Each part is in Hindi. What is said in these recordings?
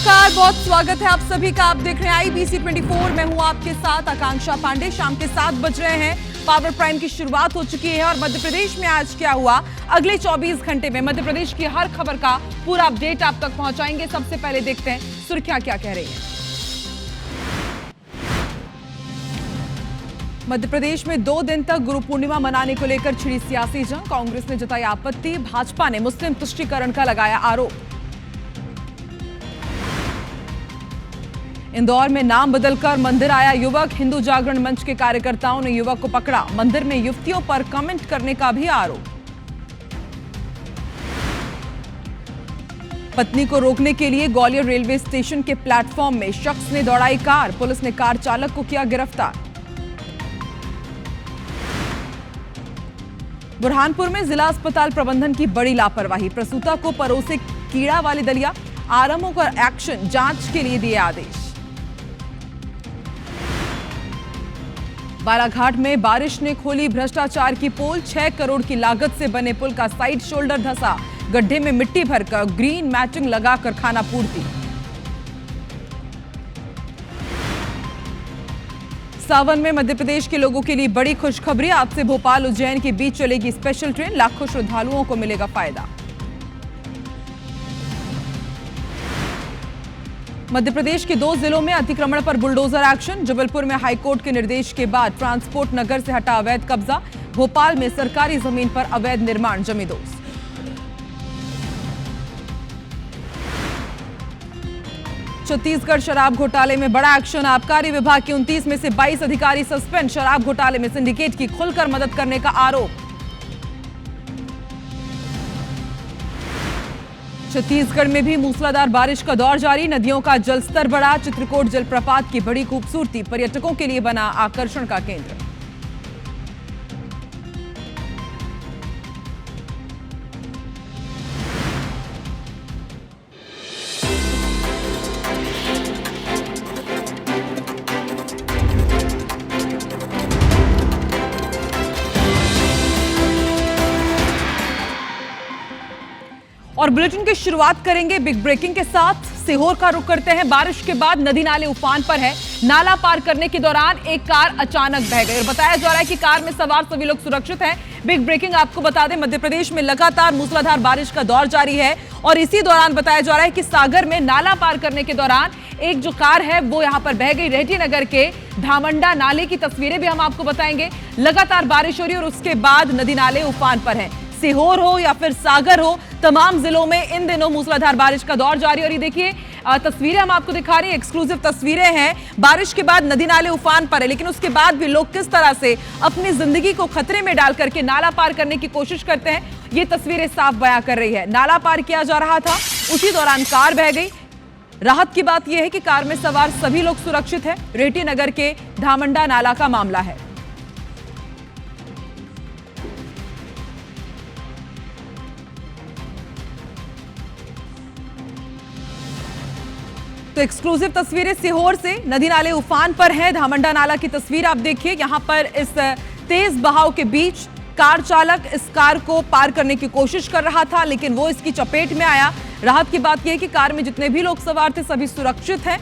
नमस्कार, बहुत स्वागत है आप सभी का। आप देख रहे हैं IBC 24। मैं हूं आपके साथ आकांक्षा पांडे। शाम के 7 बज रहे हैं। पावर प्राइम की शुरुआत हो चुकी है और मध्य प्रदेश में आज क्या हुआ, अगले 24 घंटे में मध्य प्रदेश की हर खबर का पूरा अपडेट आप तक पहुंचाएंगे। सबसे पहले देखते हैं सुर्खियां क्या कह रही हैं। मध्य प्रदेश में 2 दिन तक गुरु पूर्णिमा मनाने को लेकर छिड़ी सियासी जंग। कांग्रेस ने जताई आपत्ति, भाजपा ने मुस्लिम तुष्टीकरण का लगाया आरोप। इंदौर में नाम बदलकर मंदिर आया युवक। हिंदू जागरण मंच के कार्यकर्ताओं ने युवक को पकड़ा। मंदिर में युवतियों पर कमेंट करने का भी आरोप। पत्नी को रोकने के लिए ग्वालियर रेलवे स्टेशन के प्लेटफॉर्म में शख्स ने दौड़ाई कार। पुलिस ने कार चालक को किया गिरफ्तार। बुरहानपुर में जिला अस्पताल प्रबंधन की बड़ी लापरवाही। प्रसूता को परोसे कीड़ा वाली दलिया। आरएमओ का एक्शन, जांच के लिए दिए आदेश। बालाघाट में बारिश ने खोली भ्रष्टाचार की पोल। 6 करोड़ की लागत से बने पुल का साइड शोल्डर धंसा। गड्ढे में मिट्टी भरकर ग्रीन मैचिंग लगाकर खाना पूर्ति। सावन में मध्य प्रदेश के लोगों के लिए बड़ी खुशखबरी। आज से भोपाल उज्जैन के बीच चलेगी स्पेशल ट्रेन। लाखों श्रद्धालुओं को मिलेगा फायदा। मध्य प्रदेश के 2 जिलों में अतिक्रमण पर बुलडोजर एक्शन। जबलपुर में हाईकोर्ट के निर्देश के बाद ट्रांसपोर्ट नगर से हटा अवैध कब्जा। भोपाल में सरकारी जमीन पर अवैध निर्माण जमींदोज। छत्तीसगढ़ शराब घोटाले में बड़ा एक्शन। आबकारी विभाग के 29 में से 22 अधिकारी सस्पेंड। शराब घोटाले में सिंडिकेट की खुलकर मदद करने का आरोप। छत्तीसगढ़ में भी मूसलाधार बारिश का दौर जारी। नदियों का जलस्तर बढ़ा। चित्रकोट जलप्रपात की बड़ी खूबसूरती पर्यटकों के लिए बना आकर्षण का केंद्र। और बुलेटिन की शुरुआत करेंगे बिग ब्रेकिंग के साथ। सीहोर का रुख करते हैं। बारिश के बाद नदी नाले उफान पर है। नाला पार करने के दौरान एक कार अचानक बह गई और बताया जा रहा है कि कार में सवार सभी लोग सुरक्षित हैं। बिग ब्रेकिंग आपको बता दें, मध्य प्रदेश में लगातार मूसलाधार बारिश का दौर जारी है और इसी दौरान बताया जा रहा है कि सागर में नाला पार करने के दौरान एक जो कार है वो यहां पर बह गई। रेहटी नगर के धामंडा नाले की तस्वीरें भी हम आपको बताएंगे। लगातार बारिश हो रही है और उसके बाद नदी नाले उफान पर हैं। सीहोर हो या फिर सागर हो, तमाम जिलों में इन दिनों मूसलाधार बारिश का दौर जारी। और ये देखिए तस्वीरें हम आपको दिखा रहे हैं, एक्सक्लूसिव तस्वीरें हैं। बारिश के बाद नदी नाले उफान पर है, लेकिन उसके बाद भी लोग किस तरह से अपनी जिंदगी को खतरे में डाल करके नाला पार करने की कोशिश करते हैं, ये तस्वीरें साफ बयां कर रही है। नाला पार किया जा रहा था, उसी दौरान कार बह गई। राहत की बात यह है कि कार में सवार सभी लोग सुरक्षित है। रेहटी नगर के धामंडा नाला का मामला है। तो एक्सक्लूसिव तस्वीरें सीहोर से। नदी नाले उफान पर हैं। धामंडा नाला की तस्वीर आप देखिए। यहां पर इस तेज बहाव के बीच कार चालक इस कार को पार करने की कोशिश कर रहा था, लेकिन वो इसकी चपेट में आया। राहत की बात यह है कि कार में जितने भी लोग सवार थे सभी सुरक्षित हैं।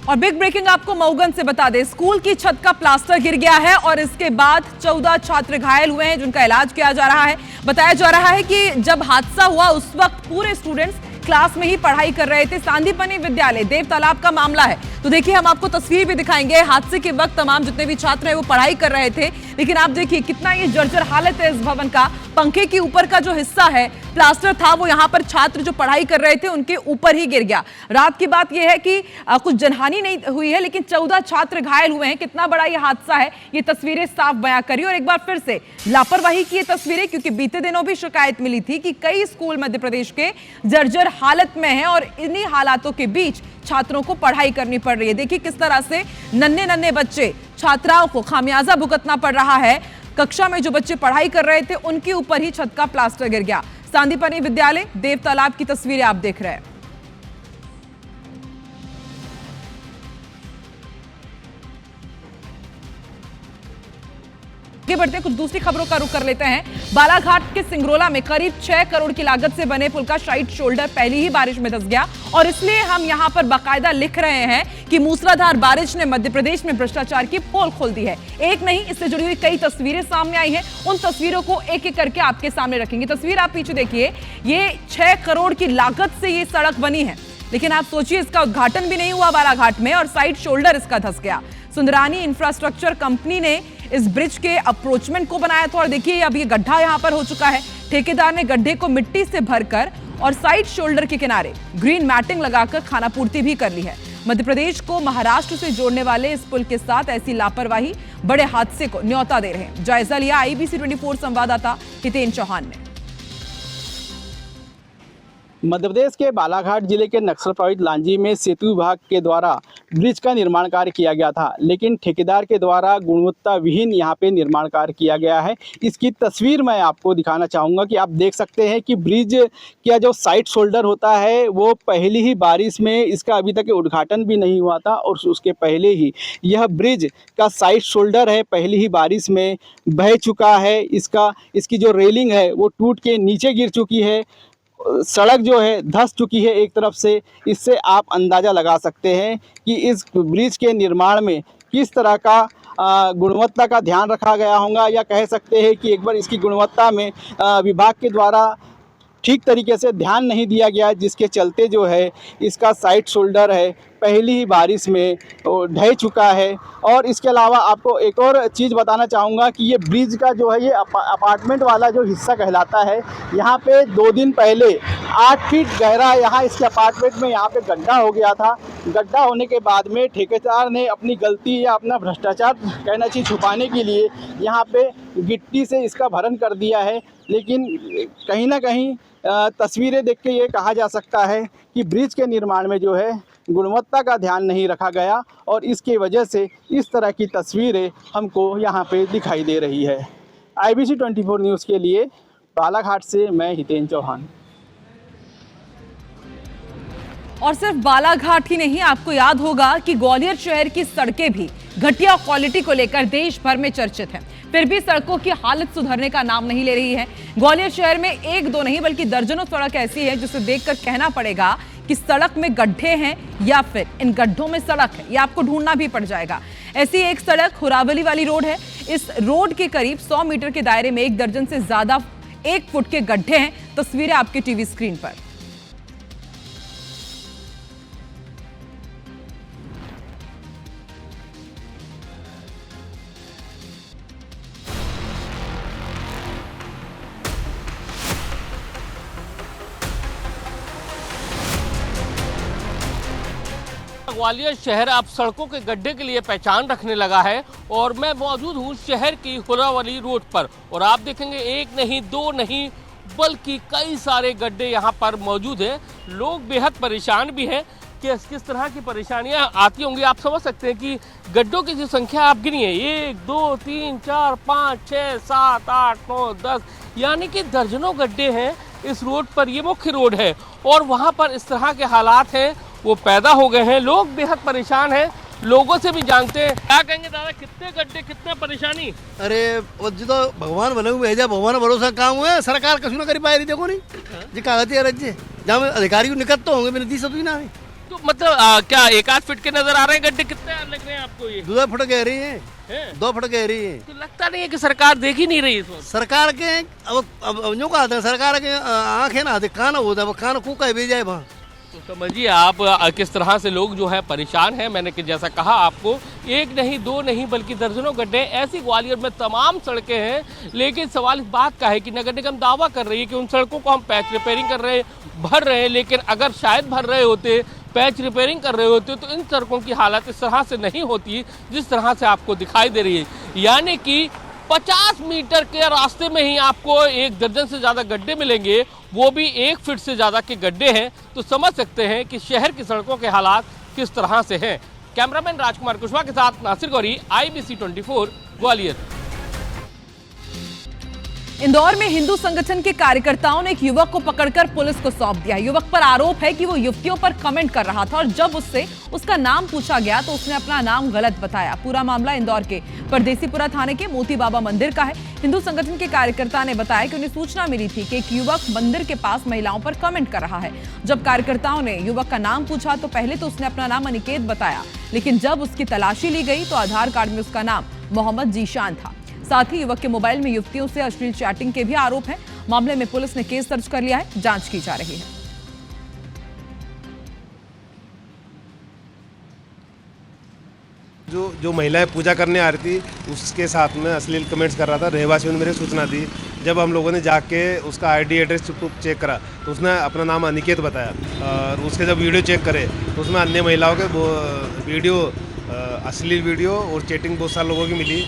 और बिग ब्रेकिंग आपको मऊगन से बता दें, स्कूल की छत का प्लास्टर गिर गया है और इसके बाद 14 छात्र घायल हुए हैं जिनका इलाज किया जा रहा है। बताया जा रहा है कि जब हादसा हुआ उस वक्त पूरे स्टूडेंट्स क्लास में ही पढ़ाई कर रहे थे। सांदीपनि विद्यालय देव तालाब का मामला है। तो देखिए हम आपको तस्वीर भी दिखाएंगे। हादसे के वक्त तमाम जितने भी छात्र हैं वो पढ़ाई कर रहे थे, लेकिन आप देखिए कितना ये जर्जर हालत है इस भवन का। पंखे के ऊपर का जो हिस्सा है प्लास्टर था वो यहाँ पर छात्र जो पढ़ाई कर रहे थे उनके ऊपर ही गिर गया। रात की बात यह है कि कुछ जनहानि नहीं हुई है, लेकिन 14 छात्र घायल हुए हैं। कितना बड़ा ये हादसा है, ये तस्वीरें साफ बयां करी। और एक बार फिर से लापरवाही की ये तस्वीरें, क्योंकि बीते दिनों भी शिकायत मिली थी कि कई स्कूल मध्य प्रदेश के जर्जर हालत में हैं और इन्हीं हालातों के बीच छात्रों को पढ़ाई करनी पड़ रही है। देखिए किस तरह से नन्हे नन्हे बच्चे, छात्राओं को खामियाजा भुगतना पड़ रहा है। कक्षा में जो बच्चे पढ़ाई कर रहे थे उनके ऊपर ही छत का प्लास्टर गिर गया। सांदीपनि विद्यालय देव तालाब की तस्वीरें आप देख रहे हैं। आगे बढ़ते हैं, कुछ दूसरी खबरों का रुख कर लेते हैं। बालाघाट के सिंगरौला में करीब 6 करोड़ की लागत से बने पुल का साइड शोल्डर पहली ही बारिश में धंस गया और इसलिए हम यहां पर बाकायदा लिख रहे हैं कि मूसलाधार बारिश ने मध्य प्रदेश में भ्रष्टाचार की पोल खोल दी है। एक नहीं, इससे जुड़ी हुई कई तस्वीरें सामने आई हैं। उन तस्वीरों को एक एक करके आपके सामने रखेंगे। तस्वीर आप पीछे देखिए, ये 6 करोड़ की लागत से ये सड़क बनी है, लेकिन आप सोचिए इसका उद्घाटन भी नहीं हुआ बालाघाट में और साइड शोल्डर इसका धंस गया। सुंदरानी इंफ्रास्ट्रक्चर कंपनी ने इस ब्रिज के अप्रोचमेंट को बनाया था और देखिए अब ये गड्ढा यहां पर हो चुका है। ठेकेदार ने गड्ढे को मिट्टी से भरकर और साइड शोल्डर के किनारे ग्रीन मैटिंग लगाकर खानापूर्ति भी कर ली है। मध्य प्रदेश को महाराष्ट्र से जोड़ने वाले इस पुल के साथ ऐसी लापरवाही बड़े हादसे को न्योता दे रहे हैं। जायजा लिया IBC 24 संवाददाता हितेन चौहान ने। मध्य प्रदेश के बालाघाट जिले के नक्सल प्रभावित लांजी में सेतु विभाग के द्वारा ब्रिज का निर्माण कार्य किया गया था, लेकिन ठेकेदार के द्वारा गुणवत्ता विहीन यहां पे निर्माण कार्य किया गया है। इसकी तस्वीर मैं आपको दिखाना चाहूँगा कि आप देख सकते हैं कि ब्रिज का जो साइड शोल्डर होता है वो पहली ही बारिश में, इसका अभी तक उद्घाटन भी नहीं हुआ था और उसके पहले ही यह ब्रिज का साइड शोल्डर है पहली ही बारिश में बह चुका है। इसकी जो रेलिंग है वो टूट के नीचे गिर चुकी है, सड़क जो है धंस चुकी है एक तरफ से। इससे आप अंदाज़ा लगा सकते हैं कि इस ब्रिज के निर्माण में किस तरह का गुणवत्ता का ध्यान रखा गया होगा, या कह सकते हैं कि एक बार इसकी गुणवत्ता में विभाग के द्वारा ठीक तरीके से ध्यान नहीं दिया गया, जिसके चलते जो है इसका साइड शोल्डर है पहली ही बारिश में ढह चुका है। और इसके अलावा आपको एक और चीज़ बताना चाहूँगा कि ये ब्रिज का जो है ये अपार्टमेंट वाला जो हिस्सा कहलाता है। यहाँ पे 2 दिन पहले 8 फीट गहरा यहाँ इसके अपार्टमेंट में यहाँ पे गड्ढा हो गया था। गड्ढा होने के बाद में ठेकेदार ने अपनी गलती या अपना भ्रष्टाचार कहना चाहिए छुपाने के लिए यहाँ पे गिट्टी से इसका भरण कर दिया है। लेकिन कहीं ना कहीं तस्वीरें देख के ये कहा जा सकता है कि ब्रिज के निर्माण में जो है गुणवत्ता का ध्यान नहीं रखा गया और इसकी वजह से इस तरह की तस्वीरें हमको यहाँ पे दिखाई दे रही है। IBC 24 न्यूज़ के लिए बालाघाट से मैं हितेन चौहान। और सिर्फ बालाघाट ही नहीं, आपको याद होगा कि ग्वालियर शहर की सड़कें भी घटिया क्वालिटी को लेकर देश भर में चर्चित हैं। फिर भी सड़कों की हालत सुधरने का नाम नहीं ले रही है। ग्वालियर शहर में 1-2 नहीं बल्कि दर्जनों सड़क ऐसी है जिसे देखकर कहना पड़ेगा कि सड़क में गड्ढे हैं या फिर इन गड्ढों में सड़क है, ये आपको ढूंढना भी पड़ जाएगा। ऐसी एक सड़क हुरावली वाली रोड है। इस रोड के करीब 100 मीटर के दायरे में 1 दर्जन से ज्यादा 1 फुट के गड्ढे हैं। तस्वीरें आपके टीवी स्क्रीन पर। ग्वालियर शहर अब सड़कों के गड्ढे के लिए पहचान रखने लगा है और मैं मौजूद हूँ शहर की हुरावली रोड पर और आप देखेंगे 1 नहीं 2 नहीं बल्कि कई सारे गड्ढे यहाँ पर मौजूद हैं। लोग बेहद परेशान भी हैं कि किस तरह की परेशानियाँ आती होंगी। आप समझ सकते हैं कि गड्ढों की जो संख्या आप गिनिए 1 2 3 4 5 6 7 8 9 10 यानी कि दर्जनों गड्ढे हैं इस रोड पर। ये मुख्य रोड है और वहाँ पर इस तरह के हालात हैं वो पैदा हो गए हैं। लोग बेहद परेशान हैं, लोगों से भी जानते हैं। क्या कहेंगे दादा, कितने गड्ढे, कितना परेशानी? अरे वो जो तो भगवान बने हुए है, भगवान भरोसा काम हुआ सरकार कछु ना करी पाए रही। देखो नहीं जी कागज राज्य जहाँ अधिकारी निकट तो होंगे दी सब ना। तो मतलब क्या 1-8 फीट के नजर आ रहे हैं गड्ढे? कितने लग रहे हैं आपको? ये 2 फुट गहरी है, 2 फुट गहरी है। तो लगता नहीं है कि सरकार देख ही नहीं रही इस वक्त। सरकार के अब यूँ कहते हैं सरकार के आँखें ना आते कान होता है, कान को कह भी जाए वहाँ। तो समझिए आप किस तरह से लोग जो है परेशान हैं। मैंने कि जैसा कहा आपको 1 नहीं 2 नहीं बल्कि दर्जनों गड्ढे ऐसी ग्वालियर में तमाम सड़कें हैं। लेकिन सवाल इस बात का है कि नगर निगम दावा कर रही है कि उन सड़कों को हम पैच रिपेयरिंग कर रहे हैं, भर रहे हैं। लेकिन अगर शायद भर रहे होते, पैच रिपेयरिंग कर रहे होते तो इन सड़कों की हालत इस तरह से नहीं होती जिस तरह से आपको दिखाई दे रही है। यानी कि 50 मीटर के रास्ते में ही आपको 1 दर्जन से ज़्यादा गड्ढे मिलेंगे, वो भी 1 फीट से ज़्यादा के गड्ढे हैं। तो समझ सकते हैं कि शहर की सड़कों के हालात किस तरह से हैं। कैमरामैन राजकुमार कुशवाहा के साथ नासिर गौरी, IBC 24 ग्वालियर। इंदौर में हिंदू संगठन के कार्यकर्ताओं ने एक युवक को पकड़कर पुलिस को सौंप दिया। युवक पर आरोप है कि वो युवतियों पर कमेंट कर रहा था और जब उससे उसका नाम पूछा गया तो उसने अपना नाम गलत बताया। पूरा मामला इंदौर के परदेसीपुरा थाने के मोती बाबा मंदिर का है। हिंदू संगठन के कार्यकर्ता ने बताया कि उन्हें सूचना मिली थी कि एक युवक मंदिर के पास महिलाओं पर कमेंट कर रहा है। जब कार्यकर्ताओं ने युवक का नाम पूछा तो पहले तो उसने अपना नाम अनिकेत बताया, लेकिन जब उसकी तलाशी ली गई तो आधार कार्ड में उसका नाम मोहम्मद जीशान था। साथ ही युवक के मोबाइल में युवतियों से अश्लील चैटिंग के भी आरोप हैं। मामले में पुलिस ने केस दर्ज कर लिया है, जांच की जा रही है। जो महिलाएं पूजा करने आ रही थी उसके साथ में अश्लील कमेंट्स कर रहा था। रहवासियों ने मेरे सूचना दी। जब हम लोगों ने जाके उसका आईडी एड्रेस चेक करा तो उसने अपना नाम अनिकेत बताया और उसके जब वीडियो चेक करे तो उसमें अन्य महिलाओं के वीडियो, अश्लील वीडियो और चैटिंग बहुत सारे लोगों की मिली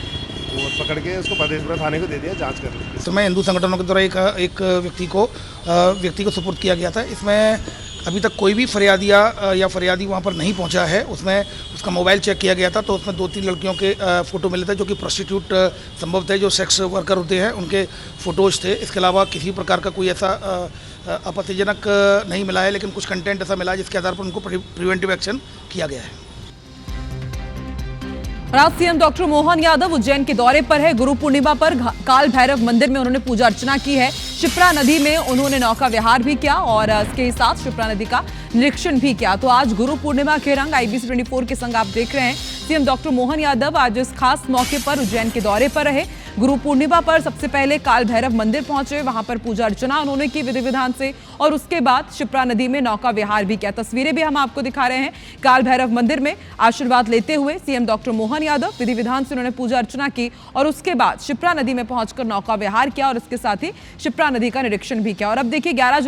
और पकड़ के उसको परदेसीपुरा थाने को दे दिया, जांच कर रही है। इस समय हिंदू संगठनों के द्वारा एक व्यक्ति को सुपुर्द किया गया था। इसमें अभी तक कोई भी फरियादी वहाँ पर नहीं पहुँचा है। उसमें उसका मोबाइल चेक किया गया था तो उसमें 2-3 लड़कियों के फ़ोटो मिले थे जो कि प्रोस्टिट्यूट संभवतः जो सेक्स वर्कर होते हैं उनके फ़ोटोज़ थे। इसके अलावा किसी प्रकार का कोई ऐसा आपत्तिजनक नहीं मिला है, लेकिन कुछ कंटेंट ऐसा मिला जिसके आधार पर उनको प्रिवेंटिव एक्शन किया गया है। आज सीएम डॉक्टर मोहन यादव उज्जैन के दौरे पर है। गुरु पूर्णिमा पर काल भैरव मंदिर में उन्होंने पूजा अर्चना की है। शिप्रा नदी में उन्होंने नौका विहार भी किया और इसके साथ शिप्रा नदी का निरीक्षण भी किया। तो आज गुरु पूर्णिमा के रंग IBC 24 के संग आप देख रहे हैं। सीएम डॉक्टर मोहन यादव आज इस खास मौके पर उज्जैन के दौरे पर रहे। गुरु पूर्णिमा पर सबसे पहले काल भैरव मंदिर पहुंचे, वहां पर पूजा अर्चना उन्होंने की विधि विधान से और उसके बाद शिप्रा नदी में नौका विहार भी किया। तस्वीरें भी हम आपको दिखा रहे हैं। काल भैरव मंदिर में आशीर्वाद लेते हुए सीएम डॉक्टर मोहन यादव विधि विधान से उन्होंने पूजा अर्चना की और उसके बाद शिप्रा नदी में पहुंचकर नौका विहार किया और इसके साथ ही शिप्रा नदी का निरीक्षण भी किया। और अब देखिए 11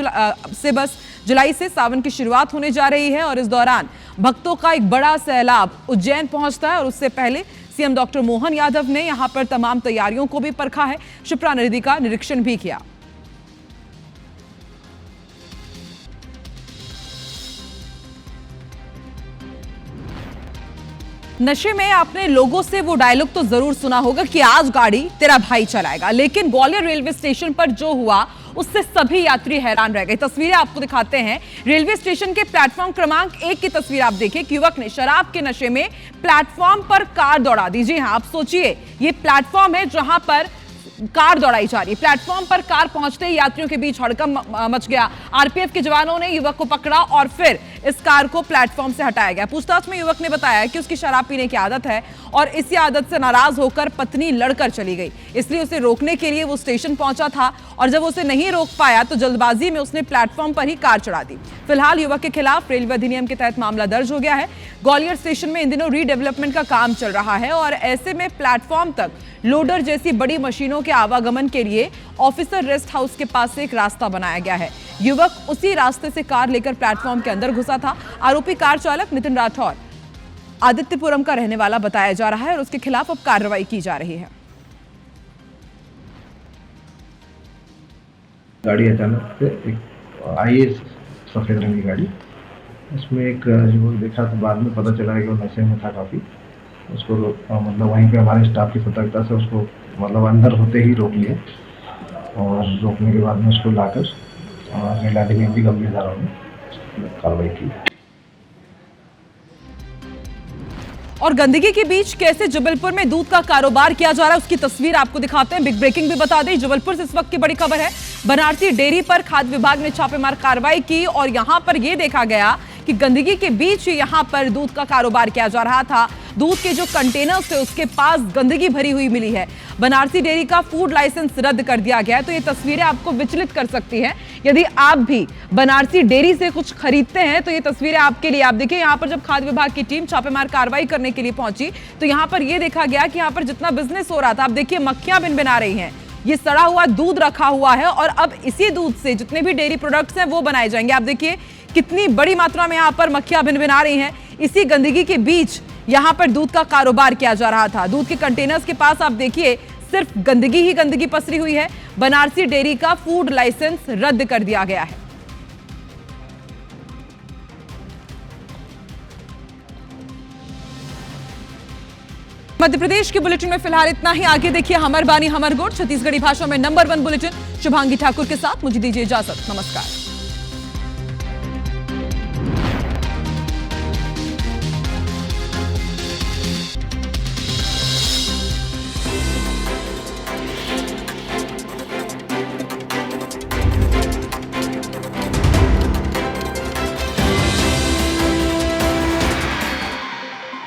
जुलाई से सावन की शुरुआत होने जा रही है और इस दौरान भक्तों का एक बड़ा सैलाब उज्जैन पहुंचता है और उससे पहले सीएम डॉक्टर मोहन यादव ने यहां पर तमाम तैयारियों को भी परखा है। शिप्रा नदी का निरीक्षण भी किया। नशे में आपने लोगों से वो डायलॉग तो जरूर सुना होगा कि आज गाड़ी तेरा भाई चलाएगा, लेकिन ग्वालियर रेलवे स्टेशन पर जो हुआ उससे सभी यात्री हैरान रह गए। तस्वीरें आपको दिखाते हैं। रेलवे स्टेशन के प्लेटफॉर्म क्रमांक 1 की तस्वीर आप देखिए। युवक ने शराब के नशे में प्लेटफॉर्म पर कार दौड़ा दी। जी हां, आप सोचिए ये प्लेटफॉर्म है जहां पर कार दौड़ाई जा रही। प्लेटफॉर्म पर कार पहुंचते ही यात्रियों के बीच हड़कंप मच गया। आरपीएफ के जवानों ने युवक को पकड़ा और फिर इस कार को प्लेटफॉर्म से हटाया गया। पूछताछ में युवक ने बताया कि उसकी शराब पीने की आदत है और इसी आदत से नाराज होकर पत्नी लड़कर चली गई, इसलिए उसे रोकने के लिए वो स्टेशन पहुंचा था और जब उसे नहीं रोक पाया तो जल्दबाजी में उसने प्लेटफॉर्म पर ही कार चढ़ा दी। फिलहाल युवक के खिलाफ रेलवे अधिनियम के तहत मामला दर्ज हो गया है। ग्वालियर स्टेशन में इन दिनों रीडेवलपमेंट का काम चल रहा है और ऐसे में प्लेटफॉर्म तक लोडर जैसी बड़ी मशीनों के आवागमन के लिए ऑफिसर रेस्ट हाउस के पास से एक रास्ता बनाया गया है। युवक उसी रास्ते से कार लेकर प्लेटफॉर्म के अंदर घुसा था। आरोपी कार चालक नितिन राठौर आदित्यपुरम का रहने वाला बताया जा रहा है और उसके खिलाफ अब कार्रवाई की जा रही है। गाड़ी अचानक से एक आई है सफेद रंग की गाड़ी, उसमें एक युवक देखा तो बाद में पता चला कि वो नशे में था काफ़ी। उसको मतलब वहीं पे हमारे स्टाफ की सतर्कता से उसको मतलब अंदर होते ही रोक लिए और रोकने के बाद में उसको लाकर महिला की गंभीर धाराओं में कार्रवाई की। और गंदगी के बीच कैसे जबलपुर में दूध का कारोबार किया जा रहा है उसकी तस्वीर आपको दिखाते हैं। बिग ब्रेकिंग भी बता दें, जबलपुर से इस वक्त की बड़ी खबर है। बनारसी डेयरी पर खाद्य विभाग ने छापेमार कार्रवाई की और यहां पर यह देखा गया कि गंदगी के बीच यहां पर दूध का कारोबार किया जा रहा था। दूध के जो कंटेनर्स थे उसके पास गंदगी भरी हुई मिली है। बनारसी डेयरी का फूड लाइसेंस रद्द कर दिया गया है। तो ये तस्वीरें आपको विचलित कर सकती हैं। यदि आप भी बनारसी डेयरी से कुछ खरीदते हैं तो ये तस्वीरें आपके लिए। आप देखिए यहाँ पर जब खाद्य विभाग की टीम छापेमार कार्रवाई करने के लिए पहुंची तो यहाँ पर यह देखा गया कि यहाँ पर जितना बिजनेस हो रहा था, आप देखिए मक्खियां भिनभिना रही हैं। ये सड़ा हुआ दूध रखा हुआ है और अब इसी दूध से जितने भी डेयरी प्रोडक्ट्स हैं वो बनाए जाएंगे। आप देखिए कितनी बड़ी मात्रा में यहाँ पर मक्खियां भिनभिना रही हैं। इसी गंदगी के बीच यहाँ पर दूध का कारोबार किया जा रहा था। दूध के कंटेनर्स के पास आप देखिए सिर्फ गंदगी ही गंदगी पसरी हुई है। बनारसी डेयरी का फूड लाइसेंस रद्द कर दिया गया है। मध्य प्रदेश के बुलेटिन में फिलहाल इतना ही। आगे देखिए हमर बानी हमर गोठ, छत्तीसगढ़ी भाषा में नंबर 1 बुलेटिन शुभांगी ठाकुर के साथ। मुझे दीजिए इजाजत, नमस्कार।